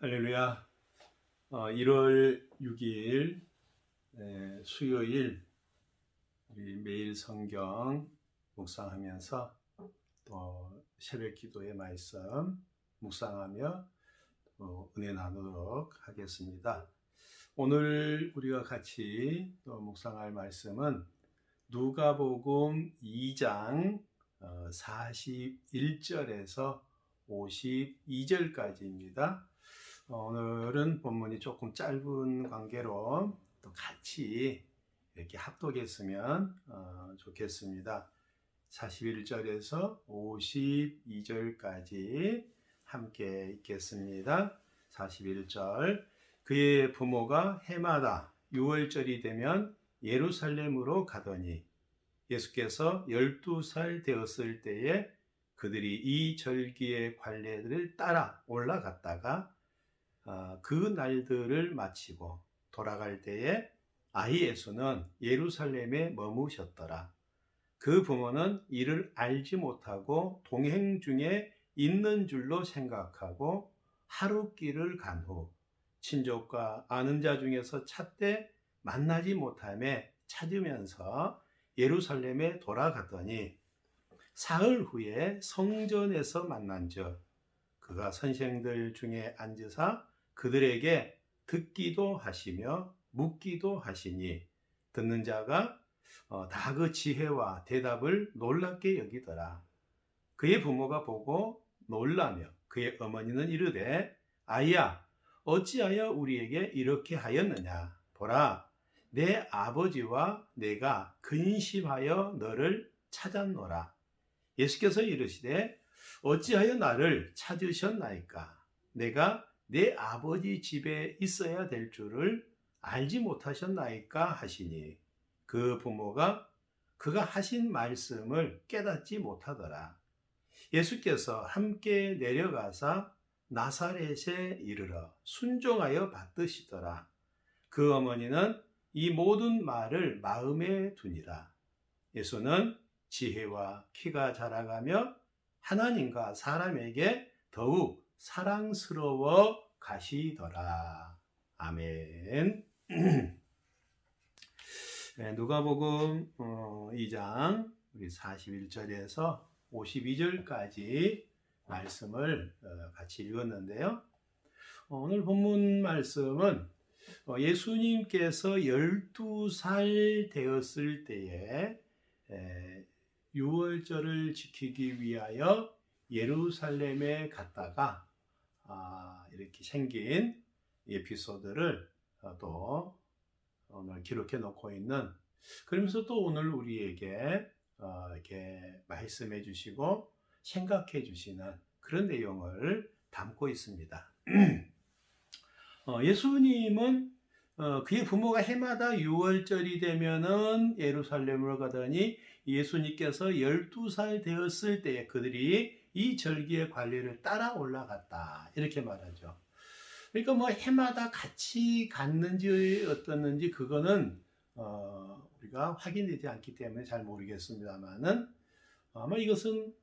할렐루야. 1월 6일 수요일 우리 매일 성경 묵상하면서 또 새벽 기도의 말씀 묵상하며 은혜 나누도록 하겠습니다. 오늘 우리가 같이 또 묵상할 말씀은 누가복음 2장 41절에서 52절까지입니다. 오늘은 본문이 조금 짧은 관계로 또 같이 이렇게 합독했으면 좋겠습니다. 41절에서 52절까지 함께 읽겠습니다. 41절. 그의 부모가 해마다 6월절이 되면 예루살렘으로 가더니 예수께서 12살 되었을 때에 그들이 이 절기의 관례들을 따라 올라갔다가 그 날들을 마치고 돌아갈 때에 아이 예수는 예루살렘에 머무셨더라. 그 부모는 이를 알지 못하고 동행 중에 있는 줄로 생각하고 하루 길을 간 후 친족과 아는 자 중에서 찾되 만나지 못하매 찾으면서 예루살렘에 돌아갔더니 사흘 후에 성전에서 만난즉 그가 선생들 중에 앉으사 그들에게 듣기도 하시며 묻기도 하시니 듣는 자가 다 그 지혜와 대답을 놀랍게 여기더라. 그의 부모가 보고 놀라며 그의 어머니는 이르되 아이야 어찌하여 우리에게 이렇게 하였느냐. 보라 내 아버지와 내가 근심하여 너를 찾았노라. 예수께서 이르시되 어찌하여 나를 찾으셨나이까. 내가 내 아버지 집에 있어야 될 줄을 알지 못하셨나이까 하시니 그 부모가 그가 하신 말씀을 깨닫지 못하더라. 예수께서 함께 내려가사 나사렛에 이르러 순종하여 받드시더라. 그 어머니는 이 모든 말을 마음에 두니라. 예수는 지혜와 키가 자라가며 하나님과 사람에게 더욱 사랑스러워 가시더라. 아멘. 누가복음 2장 우리 41절에서 52절까지 말씀을 같이 읽었는데요. 오늘 본문 말씀은 예수님께서 12살 되었을 때에 유월절을 지키기 위하여 예루살렘에 갔다가 이렇게 생긴 에피소드를 또 오늘 기록해 놓고 있는, 그러면서 또 오늘 우리에게 이렇게 말씀해 주시고 생각해 주시는 그런 내용을 담고 있습니다. 예수님은 그의 부모가 해마다 6월절이 되면은 예루살렘으로 가더니 예수님께서 12살 되었을 때에 그들이 이 절기의 관례를 따라 올라갔다. 이렇게 말하죠. 그러니까 뭐 해마다 같이 갔는지 어떻는지 그거는 우리가 확인되지 않기 때문에 잘 모르겠습니다만은 아마 이것은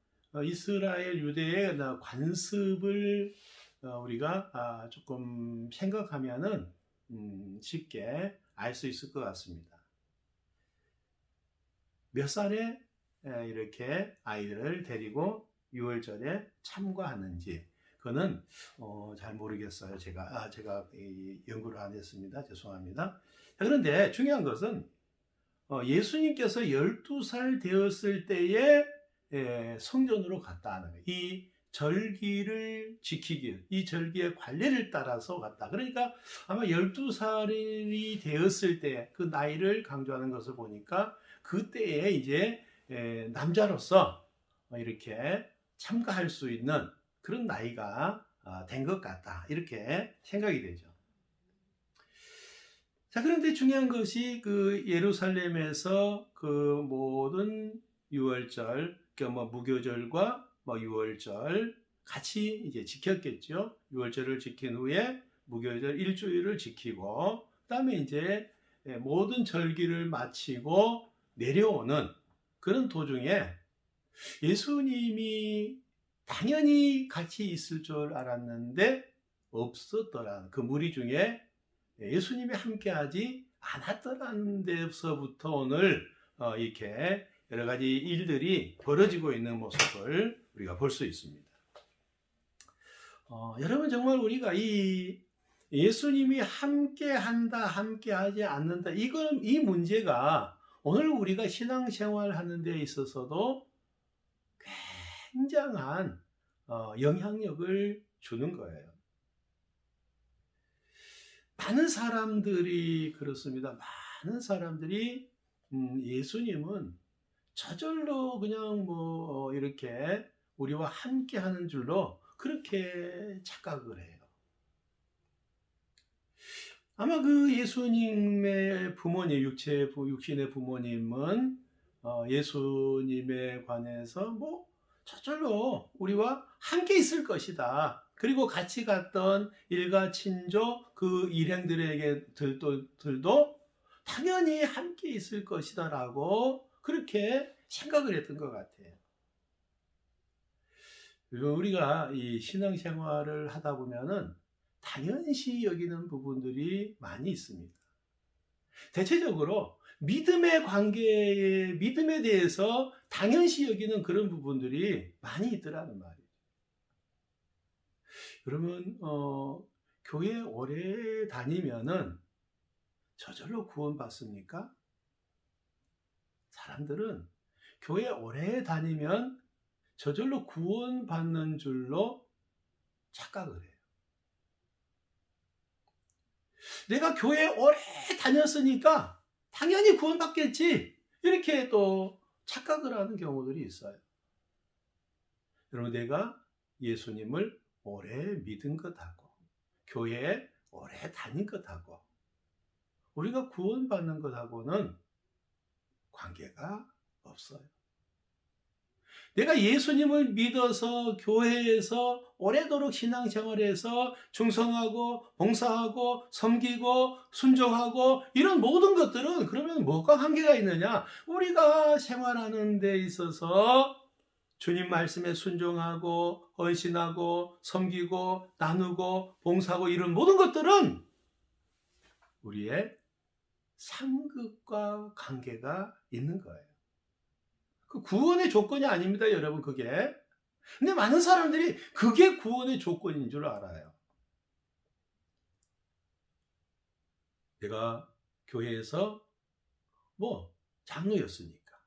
이스라엘 유대의 관습을 우리가 조금 생각하면은 쉽게 알 수 있을 것 같습니다. 몇 살에 이렇게 아이들을 데리고 6월절에 참가하는지 그거는 잘 모르겠어요. 제가 연구를 안 했습니다. 죄송합니다. 그런데 중요한 것은 예수님께서 12살 되었을 때에 성전으로 갔다는 거예요. 이 절기를 지키기, 이 절기의 관례를 따라서 갔다. 그러니까 아마 12살이 되었을 때 그 나이를 강조하는 것을 보니까 그때에 이제 남자로서 이렇게 참가할 수 있는 그런 나이가 된 것 같다. 이렇게 생각이 되죠. 자, 그런데 중요한 것이 그 예루살렘에서 그 모든 유월절, 그러니까 무교절과 유월절 같이 이제 지켰겠죠. 유월절을 지킨 후에 무교절 일주일을 지키고, 그다음에 이제 모든 절기를 마치고 내려오는 그런 도중에 예수님이 당연히 같이 있을 줄 알았는데 없었더라는, 그 무리 중에 예수님이 함께하지 않았더라는 데서부터 오늘 이렇게 여러 가지 일들이 벌어지고 있는 모습을 우리가 볼 수 있습니다. 여러분, 정말 우리가 이 예수님이 함께한다, 함께하지 않는다, 이 문제가 오늘 우리가 신앙생활 하는 데 있어서도 굉장한 영향력을 주는 거예요. 많은 사람들이 그렇습니다. 많은 사람들이 예수님은 저절로 그냥 이렇게 우리와 함께 하는 줄로 그렇게 착각을 해요. 아마 그 예수님의 부모님, 육신의 부모님은 예수님에 관해서 저절로 우리와 함께 있을 것이다. 그리고 같이 갔던 일가 친족 그 일행들도 당연히 함께 있을 것이다라고 그렇게 생각을 했던 것 같아요. 우리가 이 신앙생활을 하다 보면은 당연시 여기는 부분들이 많이 있습니다. 대체적으로 믿음의 믿음에 대해서 당연시 여기는 그런 부분들이 많이 있더라는 말이에요. 그러면 교회 오래 다니면은 저절로 구원받습니까? 사람들은 교회 오래 다니면 저절로 구원받는 줄로 착각을 해요. 내가 교회 오래 다녔으니까 당연히 구원받겠지, 이렇게 또 착각을 하는 경우들이 있어요. 여러분, 내가 예수님을 오래 믿은 것하고 교회에 오래 다닌 것하고 우리가 구원받는 것하고는 관계가 없어요. 내가 예수님을 믿어서 교회에서 오래도록 신앙생활에서 충성하고 봉사하고 섬기고 순종하고 이런 모든 것들은 그러면 뭐가 관계가 있느냐? 우리가 생활하는 데 있어서 주님 말씀에 순종하고 헌신하고 섬기고 나누고 봉사하고 이런 모든 것들은 우리의 상급과 관계가 있는 거예요. 그 구원의 조건이 아닙니다, 여러분, 그게. 근데 많은 사람들이 그게 구원의 조건인 줄 알아요. 내가 교회에서 장로였으니까,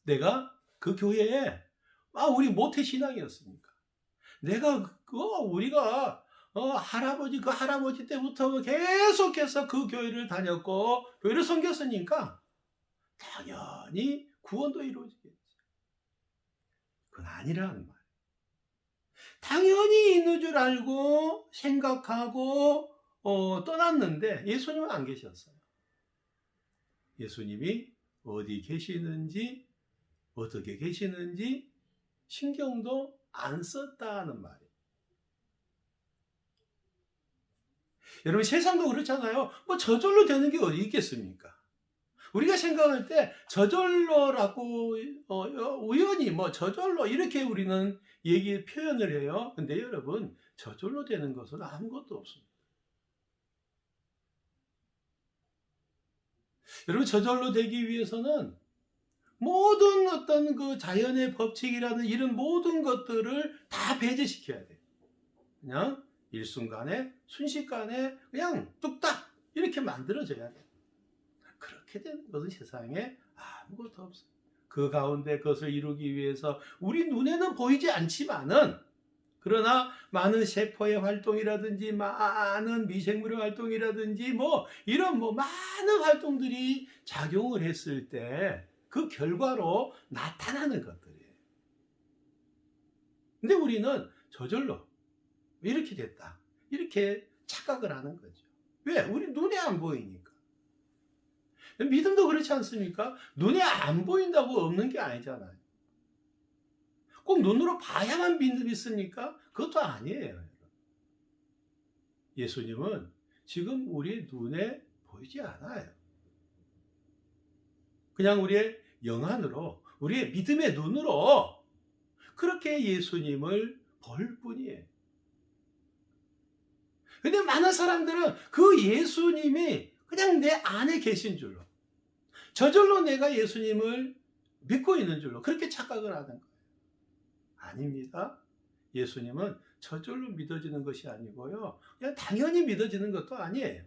내가 그 교회에 우리 모태신앙이었으니까, 내가 우리가 할아버지 때부터 계속해서 그 교회를 다녔고 교회를 섬겼으니까 당연히 구원도 이루어지겠지. 그건 아니라는 말이에요. 당연히 있는 줄 알고 생각하고 떠났는데 예수님은 안 계셨어요. 예수님이 어디 계시는지 어떻게 계시는지 신경도 안 썼다는 말이에요. 여러분, 세상도 그렇잖아요. 저절로 되는 게 어디 있겠습니까? 우리가 생각할 때 저절로라고 우연히 저절로 이렇게 우리는 표현을 해요. 근데 여러분, 저절로 되는 것은 아무것도 없습니다. 여러분, 저절로 되기 위해서는 모든 어떤 그 자연의 법칙이라는 이런 모든 것들을 다 배제시켜야 돼요. 그냥 일순간에 순식간에 그냥 뚝딱 이렇게 만들어져야 돼요. 그렇게 되는 것은 세상에 아무것도 없어요. 그 가운데 그것을 이루기 위해서 우리 눈에는 보이지 않지만은, 그러나 많은 세포의 활동이라든지 많은 미생물의 활동이라든지 이런 많은 활동들이 작용을 했을 때 그 결과로 나타나는 것들이에요. 근데 우리는 저절로 이렇게 됐다, 이렇게 착각을 하는 거죠. 왜? 우리 눈에 안 보이니까. 믿음도 그렇지 않습니까? 눈에 안 보인다고 없는 게 아니잖아요. 꼭 눈으로 봐야만 믿습니까? 그것도 아니에요. 예수님은 지금 우리 눈에 보이지 않아요. 그냥 우리의 영안으로, 우리의 믿음의 눈으로 그렇게 예수님을 볼 뿐이에요. 근데 많은 사람들은 그 예수님이 그냥 내 안에 계신 줄로, 저절로 내가 예수님을 믿고 있는 줄로 그렇게 착각을 하는 거예요. 아닙니다. 예수님은 저절로 믿어지는 것이 아니고요, 그냥 당연히 믿어지는 것도 아니에요.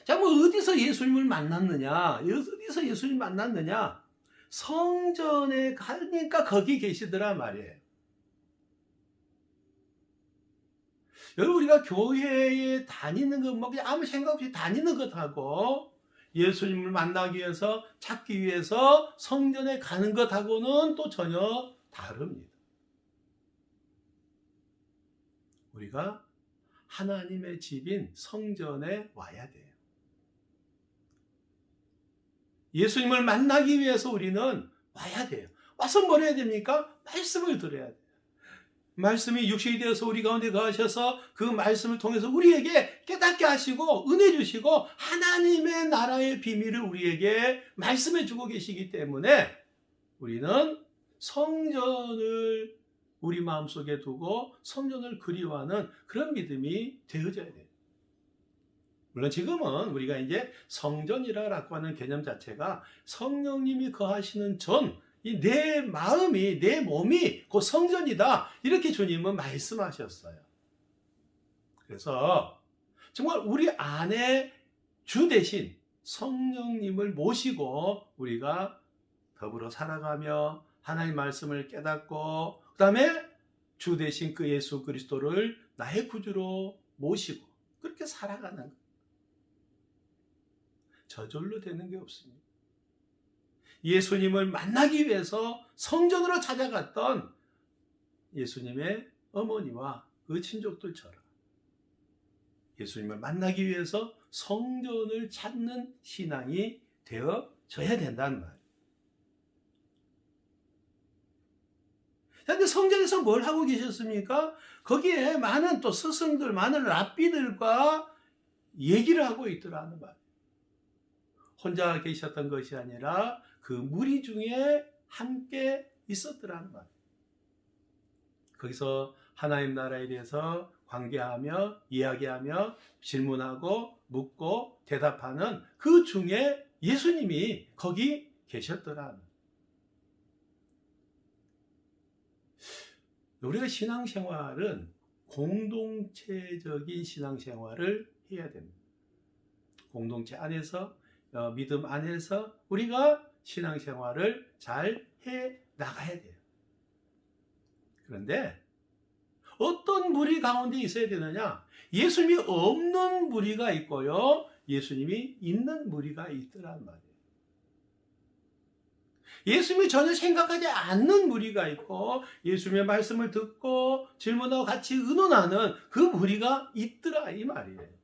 자, 뭐 어디서 예수님을 만났느냐? 어디서 예수님 만났느냐? 성전에 가니까 거기 계시더라 말이에요. 여러분, 우리가 교회에 다니는 것, 뭐 그냥 아무 생각 없이 다니는 것하고 예수님을 만나기 위해서, 찾기 위해서 성전에 가는 것하고는 또 전혀 다릅니다. 우리가 하나님의 집인 성전에 와야 돼요. 예수님을 만나기 위해서 우리는 와야 돼요. 와서 뭘 해야 됩니까? 말씀을 들어야 돼요. 말씀이 육신이 되어서 우리 가운데 거하셔서 그 말씀을 통해서 우리에게 깨닫게 하시고 은혜 주시고 하나님의 나라의 비밀을 우리에게 말씀해 주고 계시기 때문에 우리는 성전을 우리 마음속에 두고 성전을 그리워하는 그런 믿음이 되어져야 돼요. 물론 지금은 우리가 이제 성전이라고 하는 개념 자체가 성령님이 거하시는 전, 이 내 마음이, 내 몸이 그 성전이다, 이렇게 주님은 말씀하셨어요. 그래서 정말 우리 안에 주 대신 성령님을 모시고 우리가 더불어 살아가며 하나님 말씀을 깨닫고, 그 다음에 주 대신 그 예수 그리스도를 나의 구주로 모시고 그렇게 살아가는 거예요. 저절로 되는 게 없습니다. 예수님을 만나기 위해서 성전으로 찾아갔던 예수님의 어머니와 그 친족들처럼 예수님을 만나기 위해서 성전을 찾는 신앙이 되어져야 된다는 말이에요. 그런데 성전에서 뭘 하고 계셨습니까? 거기에 많은 또 스승들, 많은 랍비들과 얘기를 하고 있더라는 말이에요. 혼자 계셨던 것이 아니라 그 무리 중에 함께 있었더라는 말이에요. 거기서 하나님 나라에 대해서 관계하며 이야기하며 질문하고 묻고 대답하는 그 중에 예수님이 거기 계셨더라는. 우리가 신앙생활은 공동체적인 신앙생활을 해야 됩니다. 공동체 안에서, 믿음 안에서 우리가 신앙생활을 잘 해 나가야 돼요. 그런데 어떤 무리 가운데 있어야 되느냐? 예수님이 없는 무리가 있고요, 예수님이 있는 무리가 있더란 말이에요. 예수님이 전혀 생각하지 않는 무리가 있고 예수님의 말씀을 듣고 질문하고 같이 의논하는 그 무리가 있더라, 이 말이에요.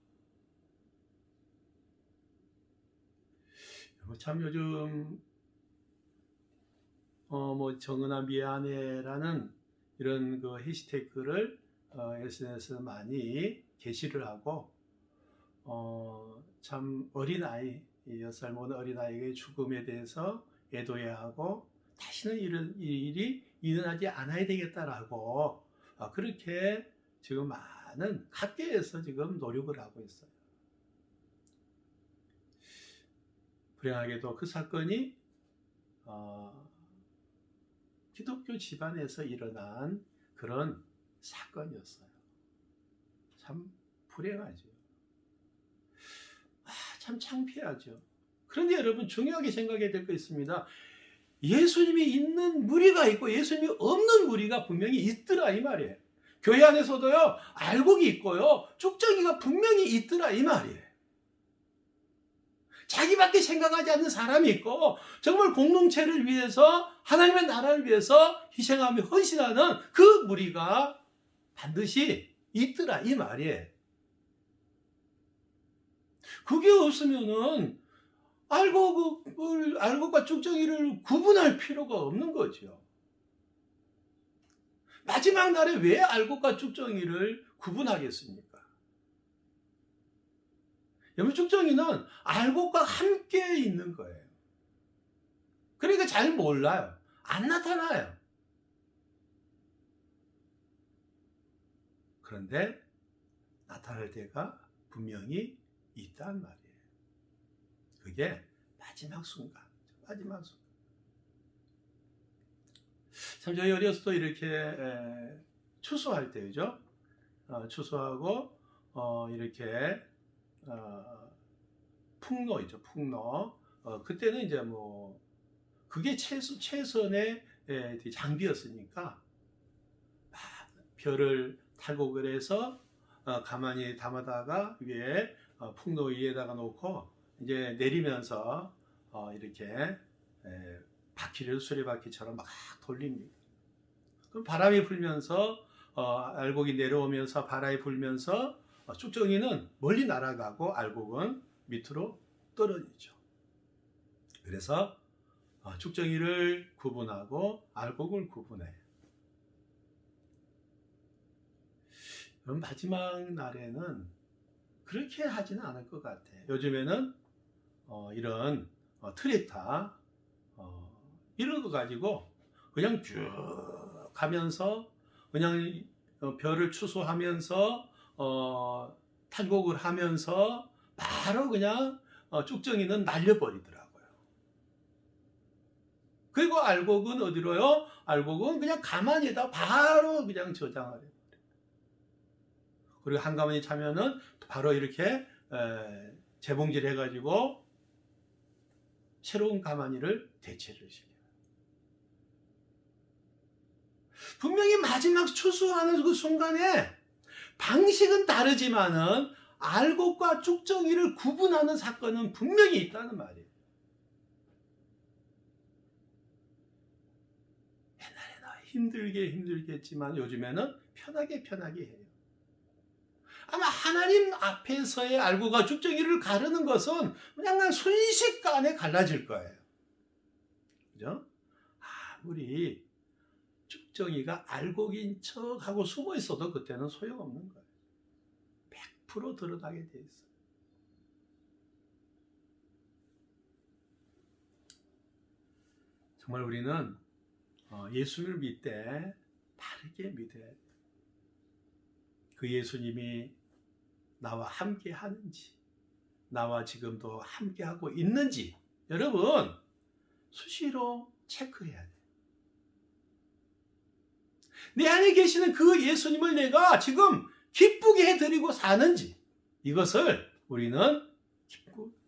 참 요즘 정은아 미안해라는 이런 그 해시태그를 SNS에 많이 게시를 하고 참 어린아이, 6살 먹은 어린아이의 죽음에 대해서 애도해야 하고 다시는 이런 일이 일어나지 않아야 되겠다라고 그렇게 지금 많은 각계에서 지금 노력을 하고 있어요. 불행하게도 그 사건이 기독교 집안에서 일어난 그런 사건이었어요. 참 불행하죠. 참 창피하죠. 그런데 여러분, 중요하게 생각해야 될 거 있습니다. 예수님이 있는 무리가 있고 예수님이 없는 무리가 분명히 있더라, 이 말이에요. 교회 안에서도요, 알곡이 있고요, 쭉정이가 분명히 있더라, 이 말이에요. 자기밖에 생각하지 않는 사람이 있고 정말 공동체를 위해서, 하나님의 나라를 위해서 희생하며 헌신하는 그 무리가 반드시 있더라, 이 말이에요. 그게 없으면은 알곡과 쭉정이를 구분할 필요가 없는 거죠. 마지막 날에 왜 알곡과 쭉정이를 구분하겠습니까? 여러분, 쭉정이는 알곡과 함께 있는 거예요. 그러니까 잘 몰라요. 안 나타나요. 그런데 나타날 때가 분명히 있단 말이에요. 그게 마지막 순간. 마지막 순간. 참 저희 어렸을 때 이렇게 추수할 때죠. 추수하고 이렇게 풍로이죠. 풍로. 그때는 이제 뭐 그게 최선의 장비였으니까 벼를 탈곡을 해서 가만히 담아다가 위에 풍로 위에다가 놓고 이제 내리면서 이렇게 바퀴를 수레바퀴처럼 막 돌립니다. 그럼 바람이 불면서 알곡이 내려오면서 바람이 불면서 쭉정이는 멀리 날아가고 알곡은 밑으로 떨어지죠. 그래서 쭉정이를 구분하고 알곡을 구분해요. 그럼 마지막 날에는 그렇게 하지는 않을 것 같아요. 요즘에는 이런 트랙터 이런 거 가지고 그냥 쭉 가면서 그냥 벼를 추수하면서 탈곡을 하면서 바로 그냥 쭉정이는 날려버리더라고요. 그리고 알곡은 어디로요? 알곡은 그냥 가만히다 바로 그냥 저장을 해요. 그리고 한가만히 차면은 바로 이렇게 재봉질 해가지고 새로운 가마니를 대체를 시켜요. 분명히 마지막 추수하는 그 순간에 방식은 다르지만은 알곡과 쭉정이를 구분하는 사건은 분명히 있다는 말이에요. 옛날에는 힘들게 했지만 요즘에는 편하게 해요. 아마 하나님 앞에서의 알곡과 쭉정이를 가르는 것은 그냥 순식간에 갈라질 거예요. 그죠? 아무리 쭉정이가 알곡인 척하고 숨어 있어도 그때는 소용없는 거예요. 100% 드러나게 돼 있어요. 정말 우리는 예수를 믿되 바르게 믿어야 돼요. 그 예수님이 나와 함께 하는지, 나와 지금도 함께 하고 있는지 여러분 수시로 체크해야 돼요. 내 안에 계시는 그 예수님을 내가 지금 기쁘게 해드리고 사는지 이것을 우리는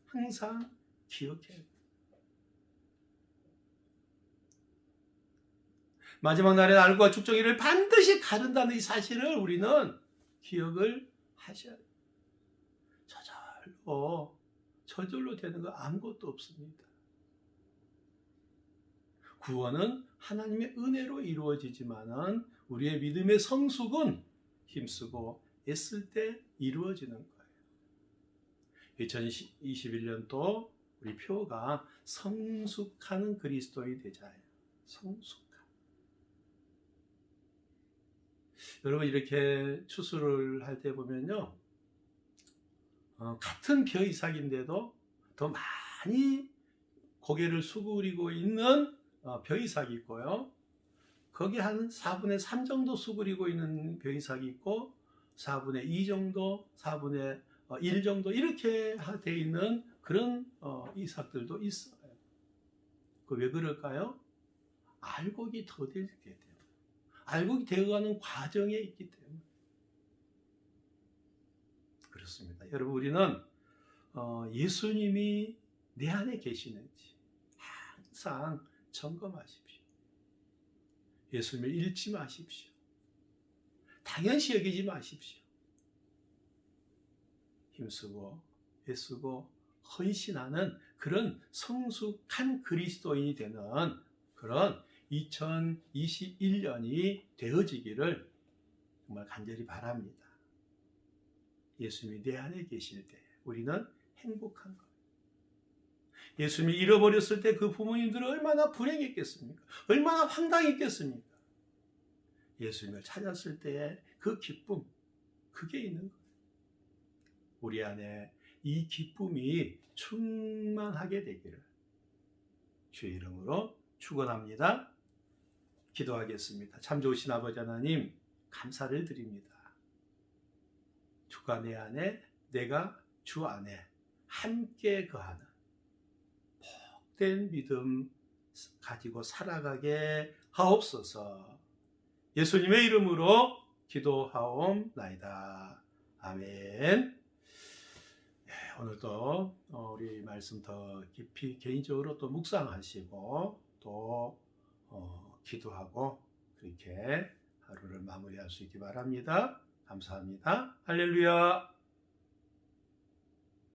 항상 기억해야 돼요. 마지막 날에 알곡과 쭉정이를 반드시 가른다는 이 사실을 우리는 기억을 하셔야 돼요. 저절로 되는 거 아무것도 없습니다. 구원은 하나님의 은혜로 이루어지지만은 우리의 믿음의 성숙은 힘쓰고 애쓸 때 이루어지는 거예요. 2021년도 우리 표가 성숙하는 그리스도인이 되자예요. 성숙한. 여러분 이렇게 추수를 할 때 보면요. 같은 벼 이삭인데도 더 많이 고개를 수그리고 있는 벼 이삭이 있고요. 거기 한 4분의 3 정도 수그리고 있는 벼 이삭이 있고 4분의 2 정도, 4분의 1 정도 이렇게 되어 있는 그런 이삭들도 있어요. 왜 그럴까요? 알곡이 더 되기 때문에. 알곡이 되어가는 과정에 있기 때문에. 그렇습니다. 여러분 우리는 예수님이 내 안에 계시는지 항상 점검하십시오. 예수님을 잃지 마십시오. 당연시 여기지 마십시오. 힘쓰고 애쓰고 헌신하는 그런 성숙한 그리스도인이 되는 그런 2021년이 되어지기를 정말 간절히 바랍니다. 예수님이 내 안에 계실 때 우리는 행복한 거예요. 예수님이 잃어버렸을 때 그 부모님들은 얼마나 불행했겠습니까? 얼마나 황당했겠습니까? 예수님을 찾았을 때의 그 기쁨, 그게 있는 거예요. 우리 안에 이 기쁨이 충만하게 되기를 주의 이름으로 축원합니다. 기도하겠습니다. 참 좋으신 아버지 하나님 감사를 드립니다. 주가 내 안에 내가 주 안에 함께 거하는 복된 믿음 가지고 살아가게 하옵소서. 예수님의 이름으로 기도하옵나이다. 아멘. 오늘도 우리 말씀 더 깊이 개인적으로 또 묵상하시고 또 기도하고 그렇게 하루를 마무리할 수 있기 바랍니다. 감사합니다. 할렐루야.